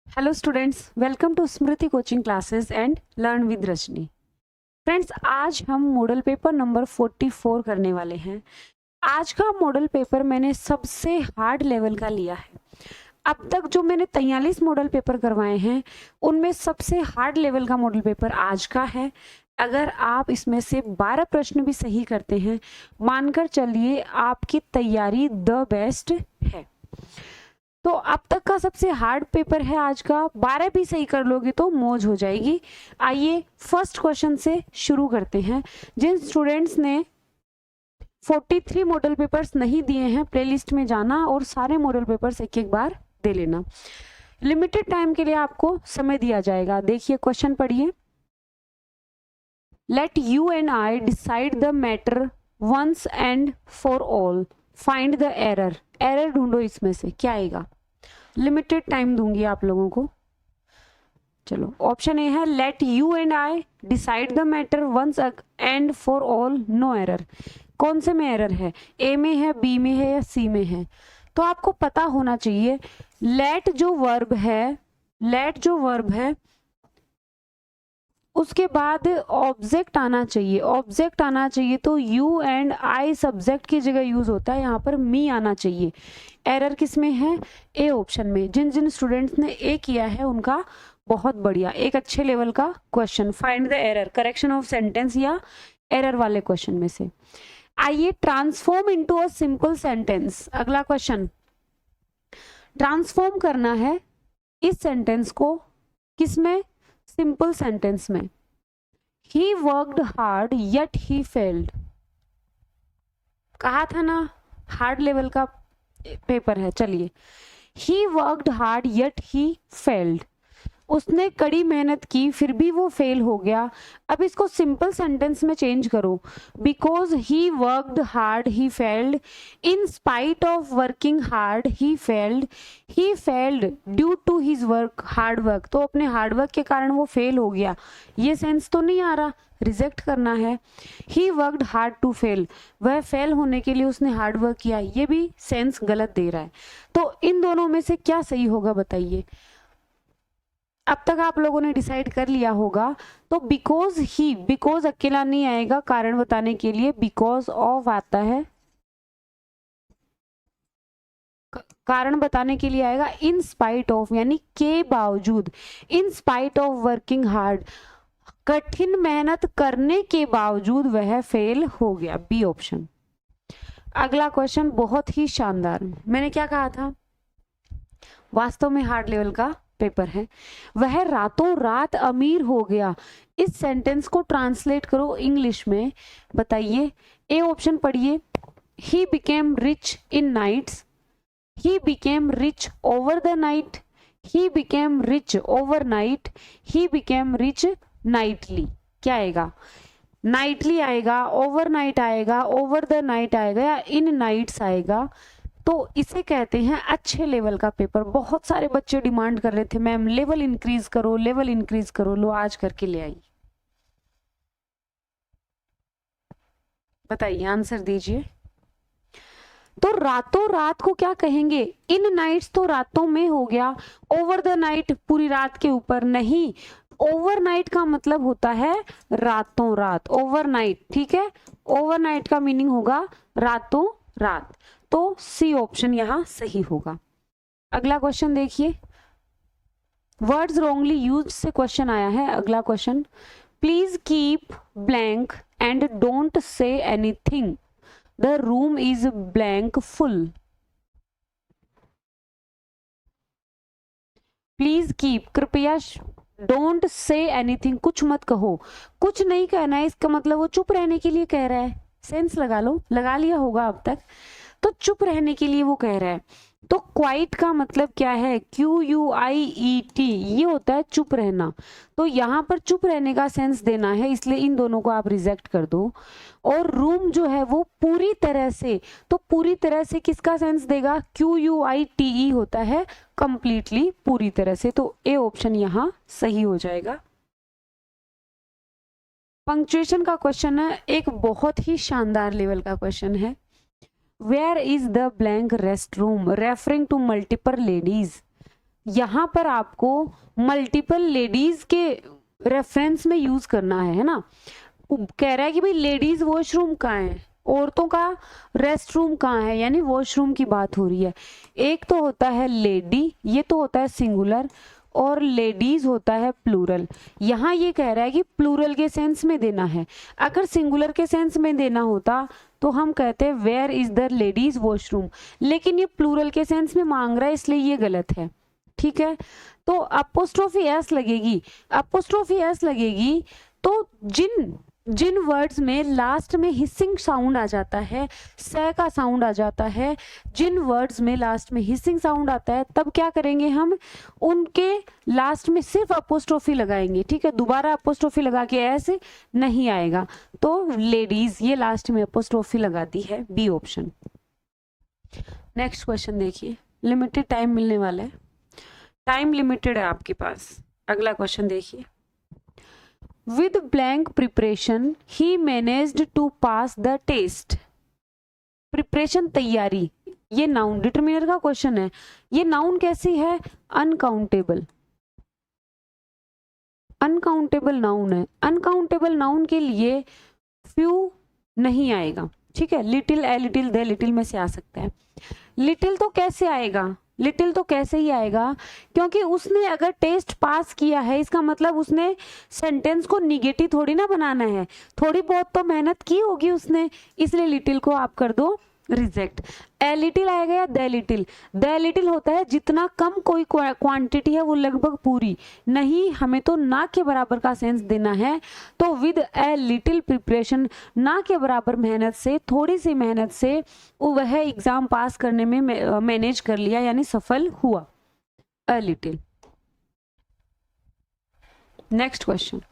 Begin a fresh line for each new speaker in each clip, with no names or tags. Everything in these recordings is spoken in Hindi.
Hello students, welcome to Smriti coaching classes and learn with Rajni. Friends, आज हम मॉडल पेपर नंबर 44 करने वाले हैं। आज का मॉडल पेपर मैंने सबसे हार्ड लेवल का लिया है। अब तक जो मैंने 43 मॉडल पेपर करवाए हैं उनमें सबसे हार्ड लेवल का मॉडल पेपर आज का है। अगर आप इसमें से 12 प्रश्न भी सही करते हैं, मानकर चलिए आपकी तैयारी द बेस्ट है। तो अब तक का सबसे हार्ड पेपर है आज का। 12 भी सही कर लोगे तो मौज हो जाएगी। आइए फर्स्ट क्वेश्चन से शुरू करते हैं। जिन स्टूडेंट्स ने 43 मॉडल पेपर्स नहीं दिए हैं, प्लेलिस्ट में जाना और सारे मॉडल पेपर्स एक एक बार दे लेना। लिमिटेड टाइम के लिए आपको समय दिया जाएगा। देखिए क्वेश्चन पढ़िए। Let you and I decide the matter once and for all, find the error. Error ढूंढो, इसमें से क्या आएगा। लिमिटेड टाइम दूंगी आप लोगों को। चलो, ऑप्शन ए है let you and I decide the matter once and for all, no error. कौन से में एरर है? ए में है, बी में है या सी में है? तो आपको पता होना चाहिए लेट जो वर्ब है उसके बाद ऑब्जेक्ट आना चाहिए। ऑब्जेक्ट आना चाहिए तो यू एंड आई सब्जेक्ट की जगह यूज होता है, यहाँ पर मी आना चाहिए। एरर किस में है? ए ऑप्शन में। जिन जिन स्टूडेंट्स ने ए किया है उनका बहुत बढ़िया, एक अच्छे लेवल का question. Find the error, correction of sentence या एरर वाले क्वेश्चन में से। आइए transform into a simple sentence. अगला क्वेश्चन, ट्रांसफॉर्म करना है इस सेंटेंस को किसमें? सिंपल सेंटेंस में। ही worked hard yet he failed. कहा था ना हार्ड लेवल का पेपर है। चलिए, ही worked hard yet he failed. उसने कड़ी मेहनत की फिर भी वो फेल हो गया। अब इसको सिंपल सेंटेंस में चेंज करो। Because he worked hard he failed, in spite of working hard he failed due to his work hard work. तो अपने हार्ड वर्क के कारण वो फेल हो गया। ये सेंस तो नहीं आ रहा, रिजेक्ट करना है। He worked hard to fail, वह फेल होने के लिए उसने हार्ड वर्क किया, ये भी सेंस गलत दे रहा है। तो इन दोनों में से क्या सही होगा बताइए। अब तक आप लोगों ने डिसाइड कर लिया होगा। तो बिकॉज अकेला नहीं आएगा कारण बताने के लिए, बिकॉज ऑफ आता है। कारण बताने के लिए आएगा इन स्पाइट ऑफ, यानी के बावजूद। इन स्पाइट ऑफ वर्किंग हार्ड, कठिन मेहनत करने के बावजूद वह फेल हो गया, बी ऑप्शन। अगला क्वेश्चन बहुत ही शानदार। मैंने क्या कहा था, वास्तव में हार्ड लेवल का पेपर है। वह रातों रात अमीर हो गया। इस सेंटेंस को ट्रांसलेट करो इंग्लिश में, बताइए। ए ऑप्शन पढ़िए। He became rich in nights, he became rich over the night, he became rich overnight, he became rich nightly. क्या आएगा? नाइटली आएगा, ओवरनाइट आएगा, ओवर द नाइट आएगा या इन नाइट्स आएगा। तो इसे कहते हैं अच्छे लेवल का पेपर। बहुत सारे बच्चे डिमांड कर रहे थे मैम लेवल इंक्रीज करो, लेवल इंक्रीज करो। लो आज करके ले आई। बताइए, आंसर दीजिए। तो रातों रात को क्या कहेंगे? इन नाइट्स तो रातों में हो गया, ओवर द नाइट पूरी रात के ऊपर नहीं। ओवरनाइट का मतलब होता है रातों रात, ओवरनाइट। ठीक है, ओवरनाइट का मीनिंग होगा रातों रात। तो सी ऑप्शन यहां सही होगा। अगला क्वेश्चन देखिए। वर्ड्स रॉन्गली यूज्ड से क्वेश्चन आया है। अगला question, please keep blank and don't say anything, the room is blank full. Please keep, कृपया, डोंट से एनीथिंग, कुछ मत कहो। कुछ नहीं कहना है, इसका मतलब वो चुप रहने के लिए कह रहा है। सेंस लगा लो, लगा लिया होगा अब तक। तो चुप रहने के लिए वो कह रहा है। तो क्वाइट का मतलब क्या है? QUIET, ये होता है चुप रहना। तो यहाँ पर चुप रहने का सेंस देना है, इसलिए इन दोनों को आप रिजेक्ट कर दो। और रूम जो है वो पूरी तरह से, तो पूरी तरह से किसका सेंस देगा? QUITE होता है कंप्लीटली, पूरी तरह से। तो ए ऑप्शन यहाँ सही हो जाएगा। पंक्चुएशन का क्वेश्चन है, एक बहुत ही शानदार लेवल का क्वेश्चन है। Where is the blank rest room referring to multiple ladies. यहाँ पर आपको मल्टीपल लेडीज के रेफरेंस में यूज करना है ना। कह रहा है कि भाई लेडीज वॉशरूम कहाँ है, औरतों का रेस्ट रूम कहाँ है, यानी वॉशरूम की बात हो रही है। एक तो होता है लेडी, ये तो होता है सिंगुलर, और लेडीज होता है प्लूरल। यहाँ ये कह रहा है कि प्लूरल के सेंस में देना है। अगर सिंगुलर के सेंस में देना होता तो हम कहते हैं where is the ladies washroom, लेकिन ये प्लूरल के सेंस में मांग रहा है, इसलिए ये गलत है। ठीक है, तो अपोस्ट्रोफी एस लगेगी। अपोस्ट्रोफी एस लगेगी तो जिन वर्ड्स में लास्ट में हिसिंग साउंड आ जाता है, स का साउंड आ जाता है, जिन वर्ड्स में लास्ट में हिसिंग साउंड आता है, तब क्या करेंगे हम, उनके लास्ट में सिर्फ अपोस्ट्रोफी लगाएंगे। ठीक है, दोबारा अपोस्ट्रोफी लगा के ऐसे नहीं आएगा। तो लेडीज, ये लास्ट में अपोस्ट्रोफी लगा दी है, बी ऑप्शन। नेक्स्ट क्वेश्चन देखिए, लिमिटेड टाइम मिलने वाला है, टाइम लिमिटेड है आपके पास। अगला क्वेश्चन देखिए, with blank preparation he managed to pass the test। Preparation तैयारी, ये नाउन डिटरमिनर का क्वेश्चन है। ये नाउन कैसी है, अनकाउंटेबल। अनकाउंटेबल नाउन है। अनकाउंटेबल नाउन के लिए फ्यू नहीं आएगा। ठीक है, little, a little, they little में से आ सकता है। लिटिल तो कैसे आएगा, लिटिल तो कैसे ही आएगा, क्योंकि उसने अगर टेस्ट पास किया है, इसका मतलब उसने सेंटेंस को निगेटिव थोड़ी ना बनाना है, थोड़ी बहुत तो मेहनत की होगी उसने, इसलिए लिटिल को आप कर दो रिजेक्ट। ए लिटिल आएगा या द लिटिल। द लिटिल होता है जितना कम कोई क्वांटिटी है वो लगभग पूरी नहीं, हमें तो ना के बराबर का सेंस देना है। तो विद ए लिटिल प्रिपरेशन, ना के बराबर मेहनत से, थोड़ी सी मेहनत से वह एग्जाम पास करने में मैनेज कर लिया, यानी सफल हुआ। A little. नेक्स्ट क्वेश्चन,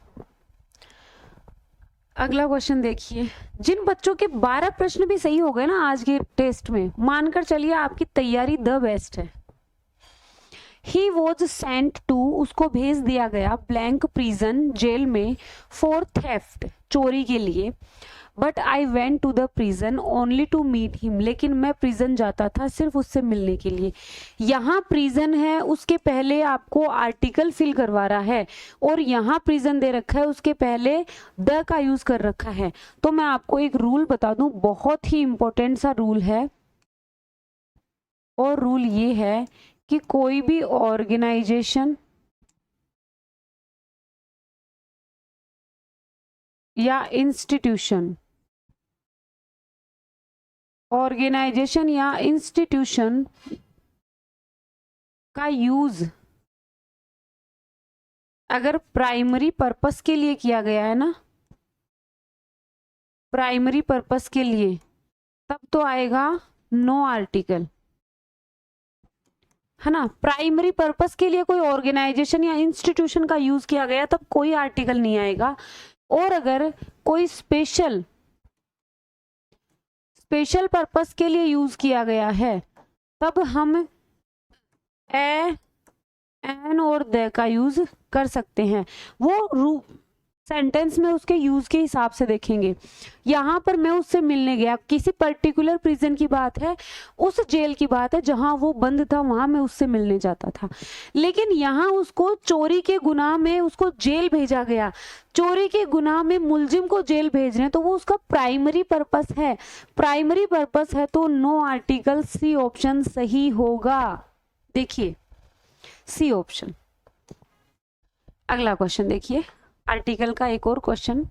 अगला क्वेश्चन देखिए, जिन बच्चों के 12 प्रश्न भी सही हो गए ना आज के टेस्ट में, मानकर चलिए आपकी तैयारी द बेस्ट है। ही वॉज सेंट टू, उसको भेज दिया गया ब्लैंक प्रिजन, जेल में, फॉर थेफ्ट, चोरी के लिए। But I went to the prison only to meet him, लेकिन मैं प्रिजन जाता था सिर्फ उससे मिलने के लिए। यहाँ प्रिजन है, उसके पहले आपको आर्टिकल फिल करवा रहा है, और यहाँ प्रिजन दे रखा है, उसके पहले द का यूज कर रखा है। तो मैं आपको एक रूल बता दूं, बहुत ही इंपॉर्टेंट सा रूल है, और रूल ये है कि कोई भी ऑर्गेनाइजेशन या इंस्टीट्यूशन, ऑर्गेनाइजेशन या इंस्टीट्यूशन का यूज अगर प्राइमरी पर्पस के लिए किया गया है ना, प्राइमरी पर्पस के लिए, तब तो आएगा नो आर्टिकल, है ना। प्राइमरी पर्पस के लिए कोई ऑर्गेनाइजेशन या इंस्टीट्यूशन का यूज किया गया तब कोई आर्टिकल नहीं आएगा। और अगर कोई स्पेशल पर्पस के लिए यूज किया गया है तब हम ए, एन और द का यूज कर सकते हैं। वो सेंटेंस में उसके यूज के हिसाब से देखेंगे। यहाँ पर मैं उससे मिलने गया, किसी पर्टिकुलर प्रिजन की बात है, उस जेल की बात है जहां वो बंद था, वहां मैं उससे मिलने जाता था। लेकिन यहाँ उसको चोरी के गुनाह में उसको जेल भेजा गया, चोरी के गुनाह में मुलजिम को जेल भेज रहे हैं, तो वो उसका प्राइमरी पर्पस है। प्राइमरी पर्पस है तो नो आर्टिकल, सी ऑप्शन सही होगा। देखिए सी ऑप्शन। अगला क्वेश्चन देखिए, आर्टिकल का एक और question,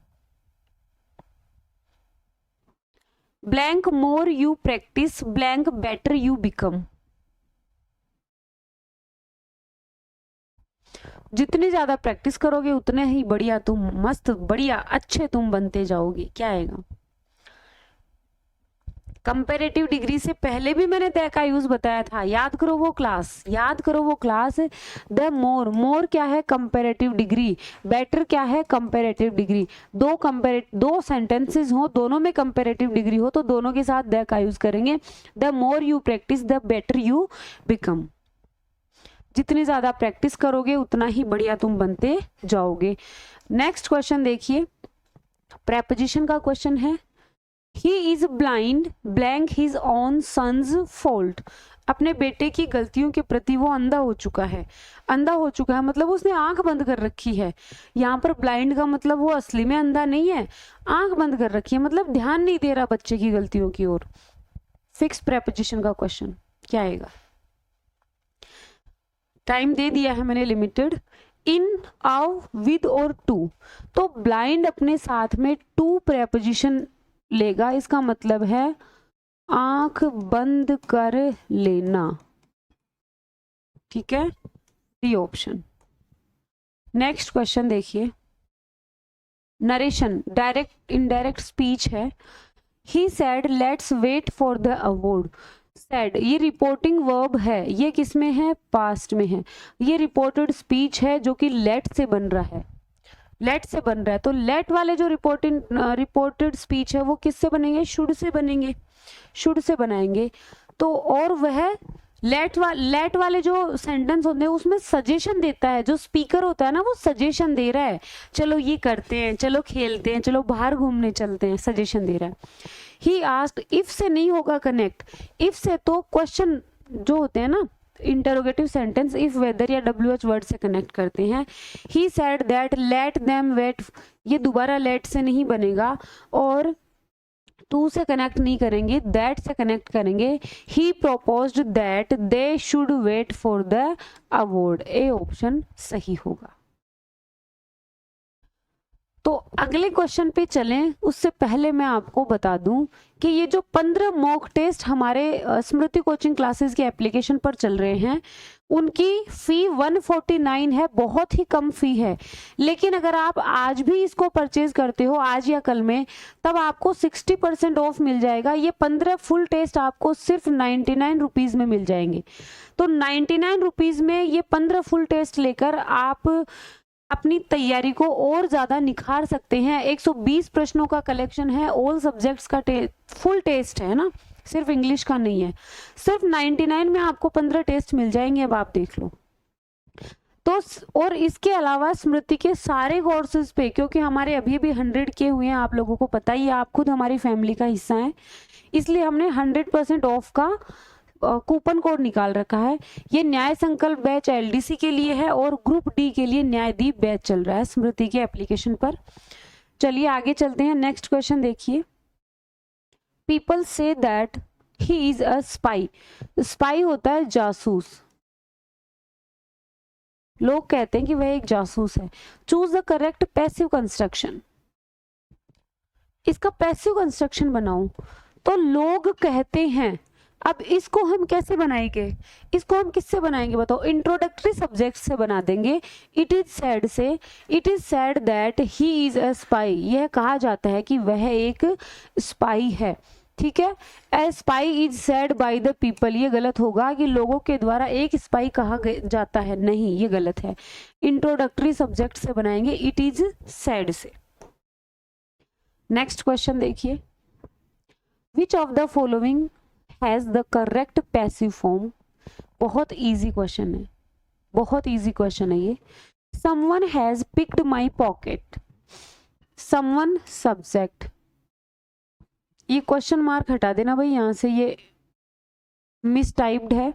blank more you practice blank better you become. जितनी ज्यादा प्रैक्टिस करोगे उतने ही बढ़िया तुम, मस्त बढ़िया अच्छे तुम बनते जाओगे। क्या आएगा, कंपैरेटिव डिग्री से पहले भी मैंने द का यूज बताया था, याद करो वो क्लास, याद करो वो क्लास। द मोर, मोर क्या है, कंपैरेटिव डिग्री, बेटर क्या है, कंपैरेटिव डिग्री। दो सेंटेंसेस हो, दोनों में कंपैरेटिव डिग्री हो, तो दोनों के साथ द का यूज करेंगे। The more you practice the better you become. जितनी ज्यादा प्रैक्टिस करोगे उतना ही बढ़िया तुम बनते जाओगे। नेक्स्ट क्वेश्चन देखिए, प्रेपोजिशन का क्वेश्चन है, He is blind blank his own son's fault। अपने बेटे की गलतियों के प्रति वो अंधा हो चुका है। अंधा हो चुका है मतलब उसने आंख बंद कर रखी है। यहाँ पर ब्लाइंड का मतलब वो असली में अंधा नहीं है, आंख बंद कर रखी है, मतलब ध्यान नहीं दे रहा बच्चे की गलतियों की ओर। फिक्स प्रेपोजिशन का क्वेश्चन क्या आएगा? टाइम दे दिया है मैंने लिमिटेड। इन, आउ, विद और टू। तो ब्लाइंड अपने साथ में टू प्रेपोजिशन लेगा, इसका मतलब है आंख बंद कर लेना। ठीक है, डी ऑप्शन। नेक्स्ट क्वेश्चन देखिए, नरेशन डायरेक्ट इनडायरेक्ट स्पीच है। He said let's wait for the award. Said ये रिपोर्टिंग वर्ब है, ये किस में है? पास्ट में है। ये रिपोर्टेड स्पीच है जो कि लेट से बन रहा है, लेट से बन रहा है। तो लेट वाले जो रिपोर्टेड स्पीच है वो किससे बनेंगे? शुड से बनेंगे, शुड से बनाएंगे। तो और वह लेट वाले जो सेंटेंस होते हैं उसमें सजेशन देता है, जो स्पीकर होता है ना वो सजेशन दे रहा है, चलो ये करते हैं, चलो खेलते हैं, चलो बाहर घूमने चलते हैं, सजेशन दे रहा है। ही आस्क्ड, इफ से नहीं होगा कनेक्ट, इफ से तो क्वेश्चन जो होते हैं ना इंटरोगेटिव सेंटेंस इफ वेदर या WH वर्ड से कनेक्ट करते हैं। He said that let them wait, ये दोबारा लेट से नहीं बनेगा और टू से कनेक्ट नहीं करेंगे, दैट से कनेक्ट करेंगे। He proposed that they should wait for the award. A option सही होगा। तो अगले क्वेश्चन पे चलें उससे पहले मैं आपको बता दूं कि ये जो 15 मॉक टेस्ट हमारे स्मृति कोचिंग क्लासेस के एप्लीकेशन पर चल रहे हैं उनकी फी 149 है, बहुत ही कम फी है। लेकिन अगर आप आज भी इसको परचेज करते हो आज या कल में, तब आपको 60% ऑफ मिल जाएगा। ये 15 फुल टेस्ट आपको सिर्फ 99 रुपीज में मिल जाएंगे। तो 99 रुपीज में ये 15 फुल टेस्ट लेकर आप अपनी तैयारी को और ज्यादा निखार सकते हैं। 120 प्रश्नों का कलेक्शन है, ऑल सब्जेक्ट्स का फुल टेस्ट है ना, सिर्फ इंग्लिश का नहीं है। सिर्फ 99 में आपको 15 टेस्ट मिल जाएंगे, अब आप देख लो। तो और इसके अलावा स्मृति के सारे कोर्सेज पे, क्योंकि हमारे अभी भी 100 के हुए हैं, आप लोगों को पता ही है, आप खुद हमारी फैमिली का हिस्सा हैं, इसलिए हमने 100% ऑफ का कूपन कोड निकाल रखा है। ये न्याय संकल्प बैच LDC के लिए है और ग्रुप D के लिए न्यायदीप बैच चल रहा है स्मृति के एप्लीकेशन पर। चलिए आगे चलते हैं। नेक्स्ट क्वेश्चन देखिए, people say that he is a spy. Spy होता है जासूस, लोग कहते हैं कि वह एक जासूस है। Choose the correct passive construction. इसका पैसिव कंस्ट्रक्शन बनाओ। तो लोग कहते हैं, अब इसको हम कैसे बनाएंगे? इसको हम किससे बनाएंगे बताओ? इंट्रोडक्टरी सब्जेक्ट से बना देंगे। इट इज सैड से, it is sad that he is a spy. यह कहा जाता है कि वह एक स्पाई है। ठीक है, ए spy is sad by the people. ये गलत होगा कि लोगों के द्वारा एक स्पाई कहा जाता है, नहीं, ये गलत है। इंट्रोडक्टरी सब्जेक्ट से बनाएंगे, इट इज सैड से। नेक्स्ट क्वेश्चन देखिए, which of the following has the correct passive form. बहुत इजी क्वेश्चन है, बहुत इजी क्वेश्चन है ये। Someone has picked my pocket, someone subject, ये क्वेश्चन मार्क हटा देना भाई यहां से, ये मिसटाइप्ड है।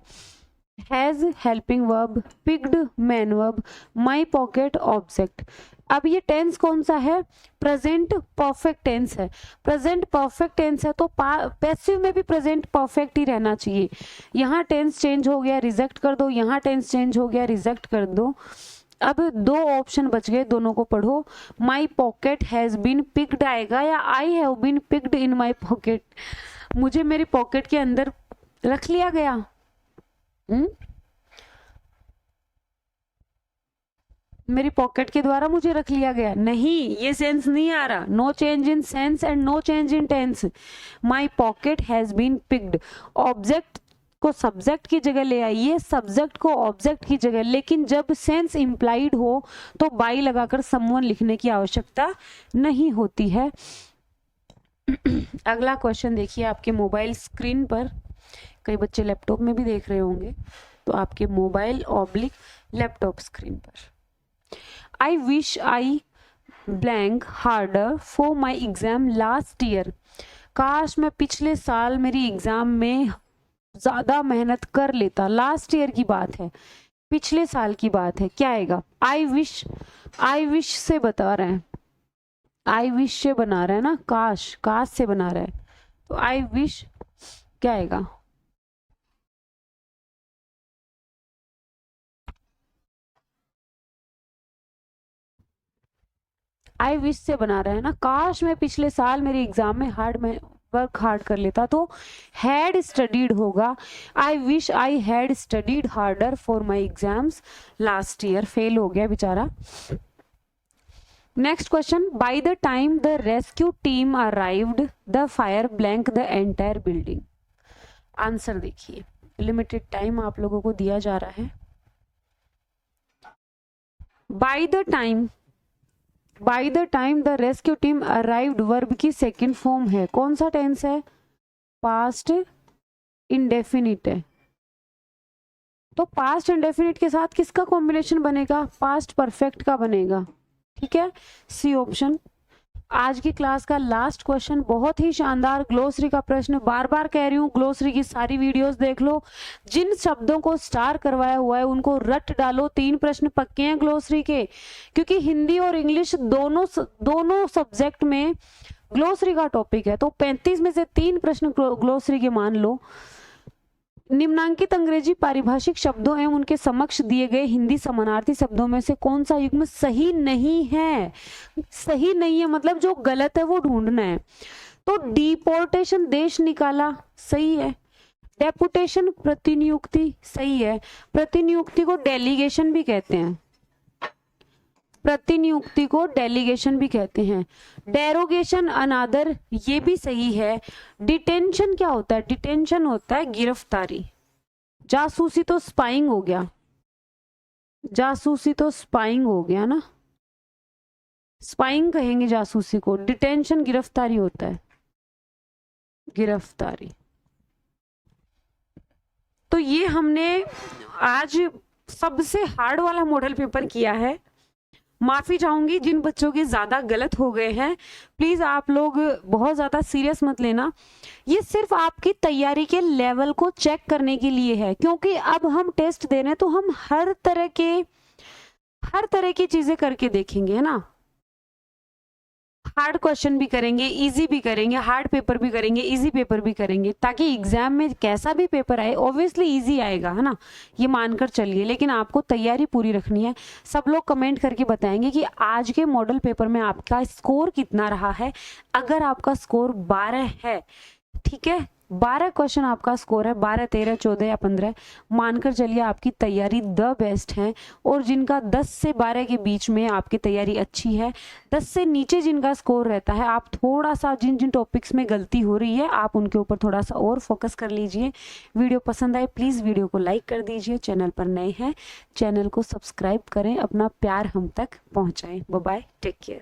Has helping verb, picked man verb, my pocket object. अब ये टेंस कौन सा है? प्रेजेंट परफेक्ट टेंस है। प्रेजेंट परफेक्ट टेंस है तो पैसिव में भी प्रेजेंट परफेक्ट ही रहना चाहिए। यहाँ टेंस चेंज हो गया, रिजेक्ट कर दो, यहाँ टेंस चेंज हो गया, रिजेक्ट कर दो। अब दो ऑप्शन बच गए, दोनों को पढ़ो। My pocket has been picked आएगा या I have been picked in my pocket? मुझे मेरी पॉकेट के अंदर रख लिया गया। मेरी पॉकेट के द्वारा मुझे रख लिया गया, नहीं, ये सेंस नहीं आ रहा। No change in sense and no change in tense. My pocket has been picked, object को सब्जेक्ट की जगह ले आइए, सब्जेक्ट को ऑब्जेक्ट की जगह। लेकिन जब सेंस इंप्लाइड हो तो बाई लगाकर समवन लिखने की आवश्यकता नहीं होती है। अगला क्वेश्चन देखिए आपके मोबाइल स्क्रीन पर, कई बच्चे लैपटॉप में भी देख रहे होंगे, तो आपके मोबाइल ऑब्लिक लैपटॉप स्क्रीन पर। I wish I blank harder for my exam last year. काश मैं पिछले साल मेरी एग्जाम में ज्यादा मेहनत कर लेता, लास्ट ईयर की बात है, पिछले साल की बात है, क्या आएगा? आई विश से बता रहे हैं, आई विश से बना रहा है ना, काश से बना रहा है, तो आई विश क्या आएगा? आई विश से बना रहा है ना, काश मैं पिछले साल मेरे एग्जाम में वर्क हार्ड कर लेता, तो हैड स्टडीड होगा। I wish I had studied harder for my exams last year, fail हो गया बेचारा। Next question, by the time the rescue team arrived the fire blank the entire building. Answer देखिए, लिमिटेड टाइम आप लोगों को दिया जा रहा है। By the time the rescue team arrived verb की सेकेंड फॉर्म है, कौन सा टेंस है? पास्ट इंडेफिनिट है, तो पास्ट इंडेफिनिट के साथ किसका कॉम्बिनेशन बनेगा? पास्ट परफेक्ट का बनेगा, ठीक है, सी ऑप्शन। आज की क्लास का लास्ट क्वेश्चन, बहुत ही शानदार ग्लोसरी का प्रश्न, बार बार कह रही हूँ ग्लोसरी की सारी वीडियोस देख लो, जिन शब्दों को स्टार करवाया हुआ है उनको रट डालो, 3 प्रश्न पक्के हैं ग्लोसरी के, क्योंकि हिंदी और इंग्लिश दोनों सब्जेक्ट में ग्लोसरी का टॉपिक है, तो 35 में से 3 प्रश्न ग्लोसरी के मान लो। निम्नांकित अंग्रेजी पारिभाषिक शब्दों एवं उनके समक्ष दिए गए हिंदी समानार्थी शब्दों में से कौन सा युग्म सही नहीं है? सही नहीं है मतलब जो गलत है वो ढूंढना है। तो डिपोर्टेशन देश निकाला सही है, डेपुटेशन प्रतिनियुक्ति सही है, प्रतिनियुक्ति को डेलीगेशन भी कहते हैं, प्रतिनियुक्ति को डेलीगेशन भी कहते हैं, डेरोगेशन अनादर ये भी सही है। डिटेंशन क्या होता है? डिटेंशन होता है गिरफ्तारी। जासूसी तो स्पाइंग हो गया, जासूसी तो स्पाइंग हो गया ना, स्पाइंग कहेंगे जासूसी को, डिटेंशन गिरफ्तारी होता है, गिरफ्तारी। तो ये हमने आज सबसे हार्ड वाला मॉडल पेपर किया है। माफी चाहूंगी जिन बच्चों के ज्यादा गलत हो गए हैं, प्लीज आप लोग बहुत ज्यादा सीरियस मत लेना, ये सिर्फ आपकी तैयारी के लेवल को चेक करने के लिए है, क्योंकि अब हम टेस्ट दे रहे हैं तो हम हर तरह की चीजें करके देखेंगे, है ना। हार्ड क्वेश्चन भी करेंगे, इजी भी करेंगे, हार्ड पेपर भी करेंगे, इजी पेपर भी करेंगे, ताकि एग्जाम में कैसा भी पेपर आए ऑब्वियसली इजी आएगा, है ना, ये मानकर चलिए, लेकिन आपको तैयारी पूरी रखनी है। सब लोग कमेंट करके बताएंगे कि आज के मॉडल पेपर में आपका स्कोर कितना रहा है। अगर आपका स्कोर 12 है, ठीक है, 12 क्वेश्चन आपका स्कोर है, 12, 13, 14 या 15, मानकर चलिए आपकी तैयारी द बेस्ट है। और जिनका 10 से 12 के बीच में आपकी तैयारी अच्छी है, 10 से नीचे जिनका स्कोर रहता है, आप थोड़ा सा जिन टॉपिक्स में गलती हो रही है आप उनके ऊपर थोड़ा सा और फोकस कर लीजिए। वीडियो पसंद आए प्लीज़ वीडियो को लाइक कर दीजिए, चैनल पर नए हैं चैनल को सब्सक्राइब करें, अपना प्यार हम तक पहुँचाएँ। Bye bye, take care.